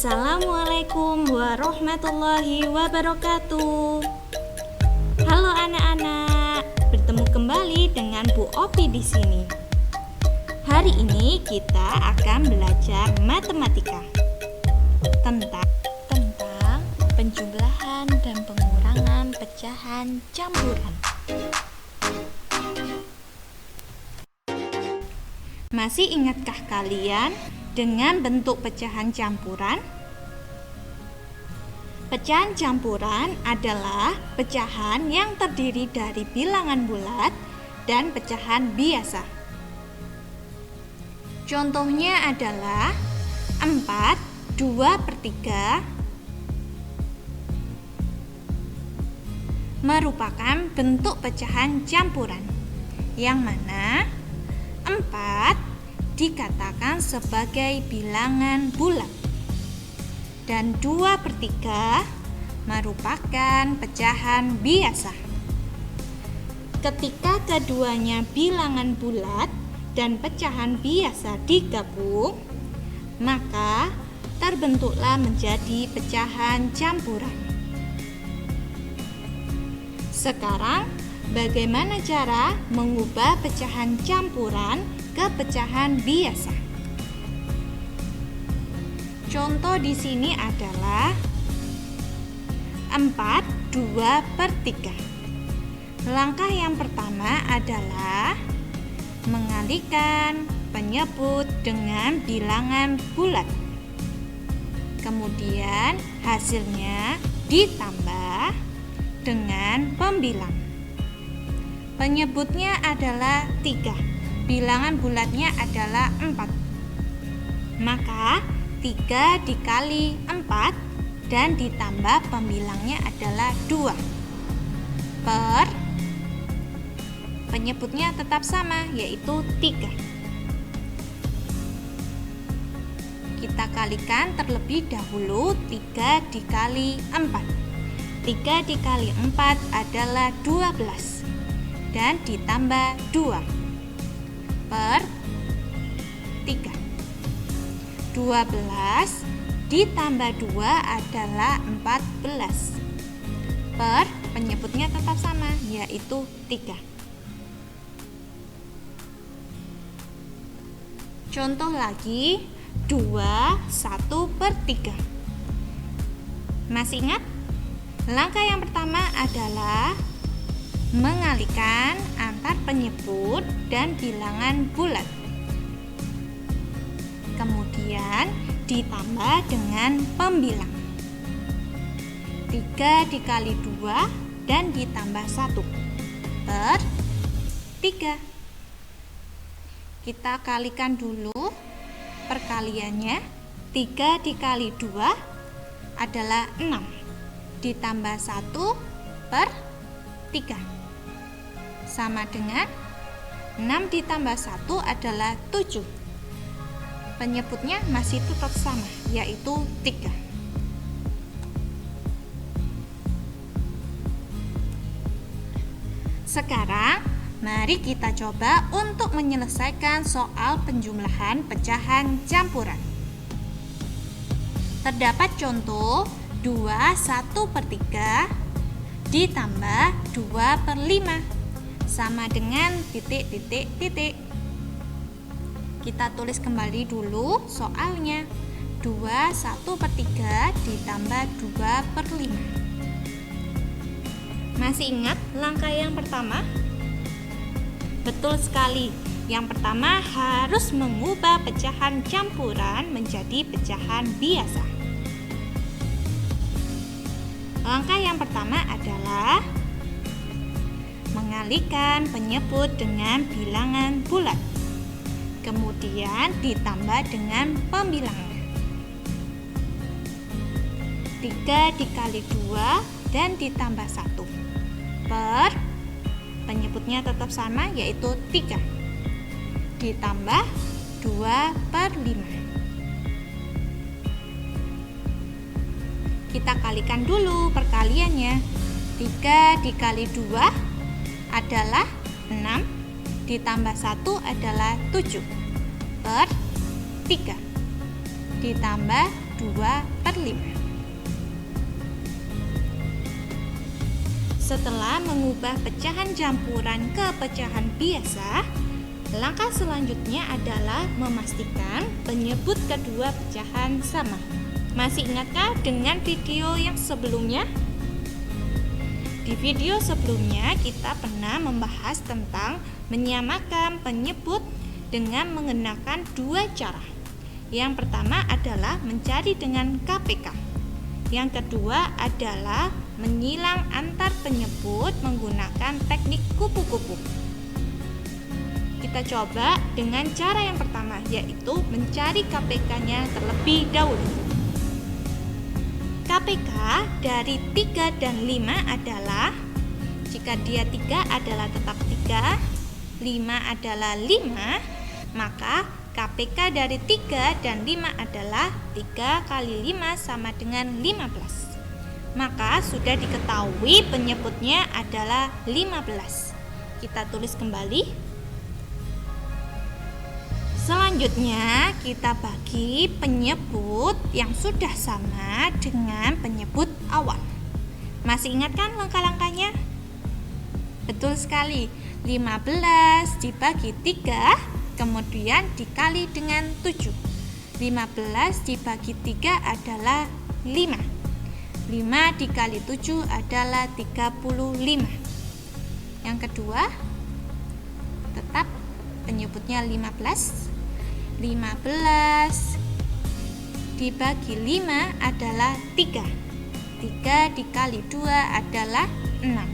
Assalamualaikum warahmatullahi wabarakatuh. Halo anak-anak, bertemu kembali dengan Bu Opi di sini. Hari ini kita akan belajar matematika tentang penjumlahan dan pengurangan pecahan campuran. Masih ingatkah kalian dengan bentuk pecahan campuran? Pecahan campuran adalah pecahan yang terdiri dari bilangan bulat dan pecahan biasa. Contohnya adalah 4, 2/3 merupakan bentuk pecahan campuran, yang mana 4 dikatakan sebagai bilangan bulat dan 2/3 merupakan pecahan biasa. Ketika keduanya bilangan bulat dan pecahan biasa digabung, maka terbentuklah menjadi pecahan campuran. Sekarang, bagaimana cara mengubah pecahan campuran ke pecahan biasa? Contoh di sini adalah 4, 2/3. Langkah yang pertama adalah mengalihkan penyebut dengan bilangan bulat. Kemudian hasilnya ditambah dengan pembilang. Penyebutnya adalah 3. Bilangan bulatnya adalah 4. Maka 3 dikali 4 dan ditambah pembilangnya adalah 2 per penyebutnya tetap sama, yaitu 3. Kita kalikan terlebih dahulu 3 dikali 4. 3 dikali 4 adalah 12 dan ditambah 2 per 3. 12 ditambah 2 adalah 14 per penyebutnya tetap sama, yaitu 3. Contoh lagi 2, 1/3. Masih ingat? Langkah yang pertama adalah mengalihkan antar penyebut dan bilangan bulat. Kemudian ditambah dengan pembilang. 3 dikali 2 dan ditambah 1 per 3. Kita kalikan dulu perkaliannya. 3 dikali 2 adalah 6 ditambah 1 per 3 sama dengan 6 ditambah 1 adalah 7. Penyebutnya masih tetap sama, yaitu 3. Sekarang mari kita coba untuk menyelesaikan soal penjumlahan pecahan campuran. Terdapat contoh 2, 1/3 ditambah 2/5 sama dengan titik. Kita tulis kembali dulu soalnya. 2, 1/3 ditambah 2/5. Masih ingat langkah yang pertama? Betul sekali. Yang pertama harus mengubah pecahan campuran menjadi pecahan biasa. Langkah yang pertama adalah mengalihkan penyebut dengan bilangan bulat. Kemudian ditambah dengan pembilangnya. 3 dikali 2 dan ditambah 1 per penyebutnya tetap sama, yaitu 3 ditambah 2/5. Kita kalikan dulu perkaliannya. 3 dikali 2 adalah 6 ditambah 1 adalah 7 per 3 ditambah 2/5. Setelah mengubah pecahan campuran ke pecahan biasa, langkah selanjutnya adalah memastikan penyebut kedua pecahan sama. Masih ingatkah dengan video yang sebelumnya? Di video sebelumnya kita pernah membahas tentang menyamakan penyebut dengan menggunakan dua cara. Yang pertama adalah mencari dengan KPK. Yang kedua adalah menyilang antar penyebut menggunakan teknik kupu-kupu. Kita coba dengan cara yang pertama, yaitu mencari KPK-nya terlebih dahulu. KPK dari 3 dan 5 adalah, jika dia 3 adalah tetap 3, 5 adalah 5, maka KPK dari 3 dan 5 adalah 3 kali 5 sama dengan 15. Maka sudah diketahui penyebutnya adalah 15. Kita tulis kembali. Selanjutnya kita bagi penyebut yang sudah sama dengan penyebut awal. Masih ingat kan langkah-langkahnya? Betul sekali. 15 dibagi 3 kemudian dikali dengan 7. 15 dibagi 3 adalah 5. 5 dikali 7 adalah 35. Yang kedua, tetap penyebutnya 15. 15 dibagi 5 adalah 3. 3 dikali 2 adalah 6.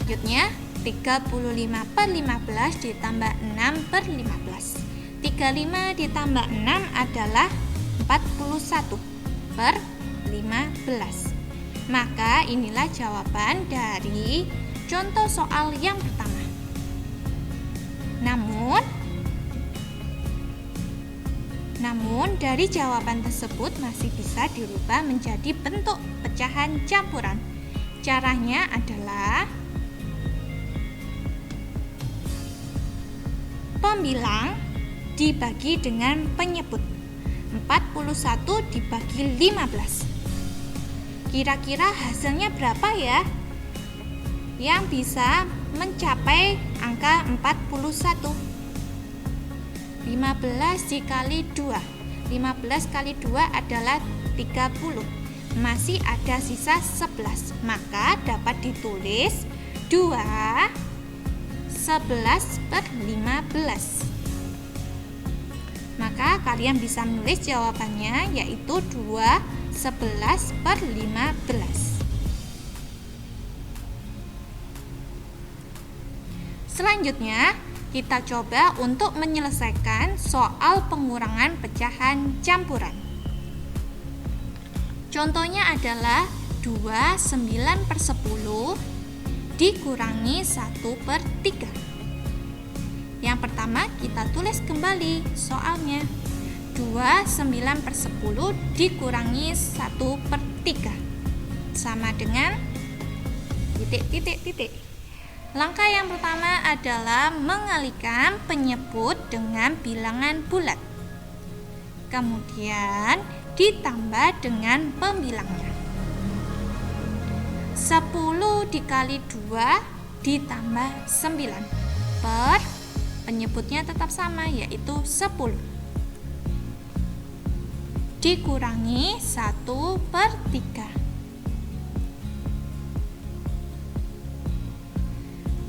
Selanjutnya 35/15 ditambah 6/15. 35 ditambah 6 adalah 41/15. Maka inilah jawaban dari contoh soal yang pertama. Namun dari jawaban tersebut masih bisa dirubah menjadi bentuk pecahan campuran. Caranya adalah pembilang dibagi dengan penyebut. 41 dibagi 15. Kira-kira hasilnya berapa ya? Yang bisa mencapai angka 41. 15 dikali 2. 15 kali 2 adalah 30. Masih ada sisa 11. Maka dapat ditulis 2 11/15. Maka kalian bisa menulis jawabannya, yaitu 2 11/15. Selanjutnya kita coba untuk menyelesaikan soal pengurangan pecahan campuran. Contohnya adalah 2 9/10 dikurangi 1/3. Yang pertama kita tulis kembali soalnya. 2 9/10 dikurangi 1/3 sama dengan titik. Langkah yang pertama adalah mengalihkan penyebut dengan bilangan bulat. Kemudian ditambah dengan pembilangnya. 10 dikali 2 ditambah 9 per penyebutnya tetap sama, yaitu 10 dikurangi 1/3.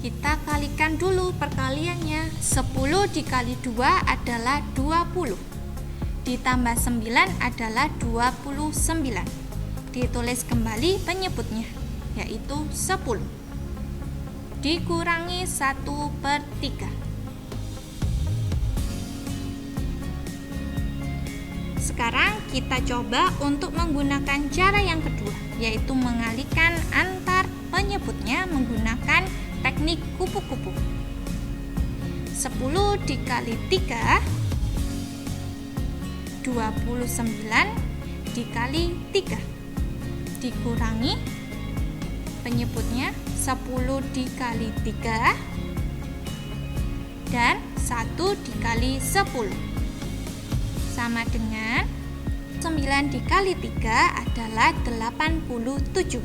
Kita kalikan dulu perkaliannya. 10 dikali 2 adalah 20. Ditambah 9 adalah 29. Ditulis kembali penyebutnya, yaitu 10 dikurangi 1/3. Sekarang kita coba untuk menggunakan cara yang kedua, yaitu mengalihkan antar penyebutnya menggunakan teknik kupu-kupu. 10 dikali 3 29 dikali 3 dikurangi penyebutnya 10 dikali 3 dan 1 dikali 10 sama dengan dikali 3 adalah 87.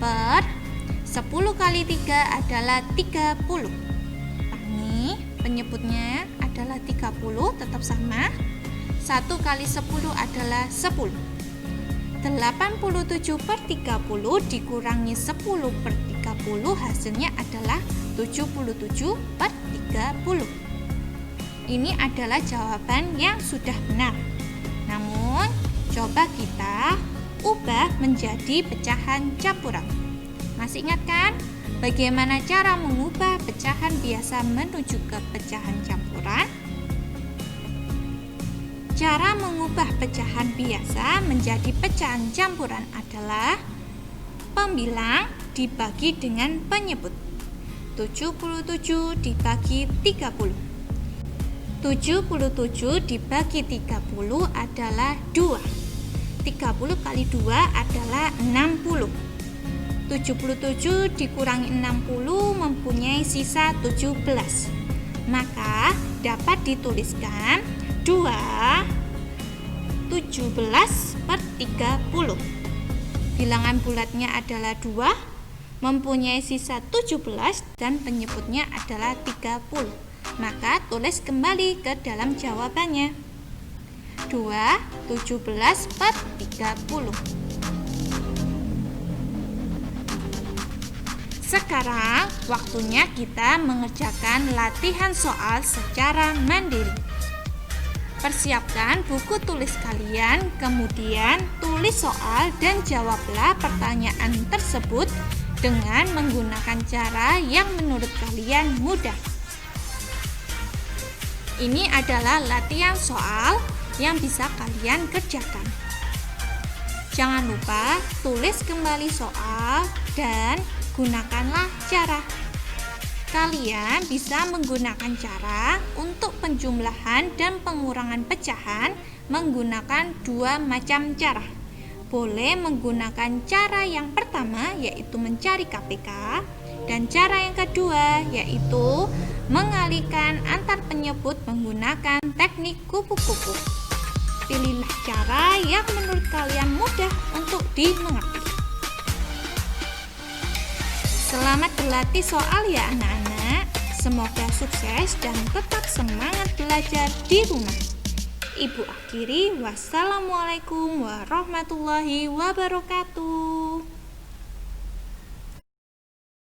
Per 10 kali 3 adalah 30. Ulangi, penyebutnya adalah 30, tetap sama. 1 kali 10 adalah 10. 87 per 30 dikurangi 10 per 30 hasilnya adalah 77 per 30. Ini adalah jawaban yang sudah benar. Namun, coba kita ubah menjadi pecahan campuran. Masih ingat kan? Bagaimana cara mengubah pecahan biasa menuju ke pecahan campuran? Cara mengubah pecahan biasa menjadi pecahan campuran adalah pembilang dibagi dengan penyebut. 77 dibagi 30. 77 dibagi 30 adalah 2. 30 kali 2 adalah 60. 77 dikurangi 60 mempunyai sisa 17. Maka dapat dituliskan 17 per 30. Bilangan bulatnya adalah 2, mempunyai sisa 17 dan penyebutnya adalah 30. Maka tulis kembali ke dalam jawabannya. 17 per 30. Sekarang waktunya kita mengerjakan latihan soal secara mandiri. Persiapkan buku tulis kalian, kemudian tulis soal dan jawablah pertanyaan tersebut dengan menggunakan cara yang menurut kalian mudah. Ini adalah latihan soal yang bisa kalian kerjakan. Jangan lupa tulis kembali soal dan gunakanlah cara. Kalian bisa menggunakan cara untuk penjumlahan dan pengurangan pecahan menggunakan dua macam cara. Boleh menggunakan cara yang pertama yaitu mencari KPK, dan cara yang kedua yaitu mengalihkan antar penyebut menggunakan teknik kupu-kupu. Pilihlah cara yang menurut kalian mudah untuk dimengerti. Selamat berlatih soal ya anak-anak. Semoga sukses dan tetap semangat belajar di rumah. Ibu akhiri, wassalamualaikum warahmatullahi wabarakatuh.